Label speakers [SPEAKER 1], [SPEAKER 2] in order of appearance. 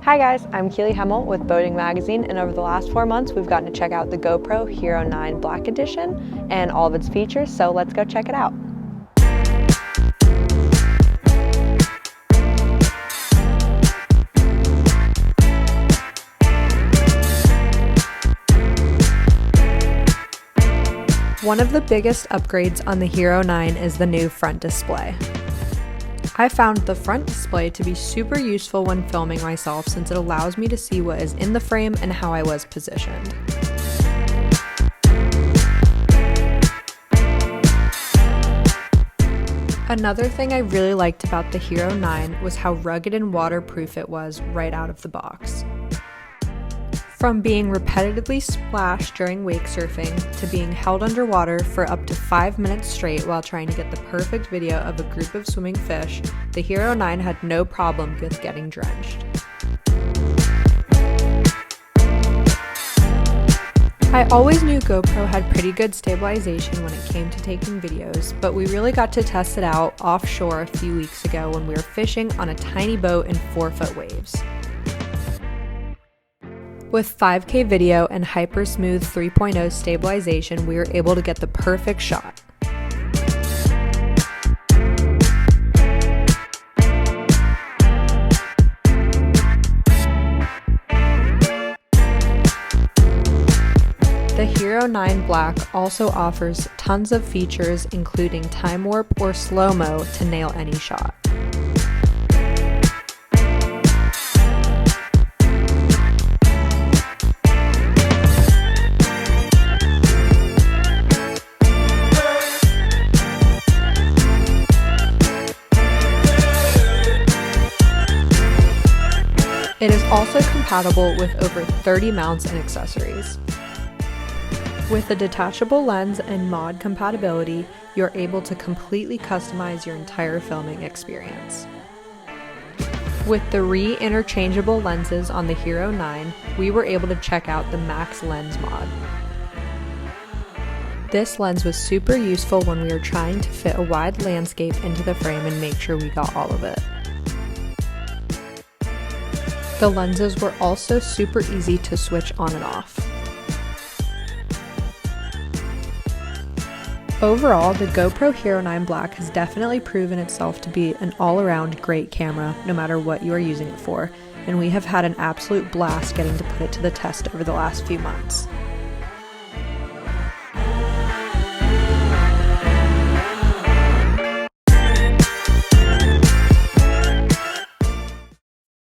[SPEAKER 1] Hi guys, I'm Keeley Hemmel with Boating Magazine, and over the last 4 months we've gotten to check out the GoPro Hero9 Black Edition and all of its features, so let's go check it out. One of the biggest upgrades on the Hero9 is the new front display. I found the front display to be super useful when filming myself since it allows me to see what is in the frame and how I was positioned. Another thing I really liked about the Hero9 was how rugged and waterproof it was right out of the box. From being repetitively splashed during wake surfing to being held underwater for up to 5 minutes straight while trying to get the perfect video of a group of swimming fish, the Hero9 had no problem with getting drenched. I always knew GoPro had pretty good stabilization when it came to taking videos, but we really got to test it out offshore a few weeks ago when we were fishing on a tiny boat in 4-foot waves. With 5K video and hyper smooth 3.0 stabilization, we were able to get the perfect shot. The Hero9 Black also offers tons of features, including time warp or slow-mo to nail any shot. It is also compatible with over 30 mounts and accessories. With a detachable lens and mod compatibility, you're able to completely customize your entire filming experience. With the re-interchangeable lenses on the Hero9, we were able to check out the Max Lens mod. This lens was super useful when we were trying to fit a wide landscape into the frame and make sure we got all of it. The lenses were also super easy to switch on and off. Overall, the GoPro Hero9 Black has definitely proven itself to be an all-around great camera, no matter what you are using it for, and we have had an absolute blast getting to put it to the test over the last few months.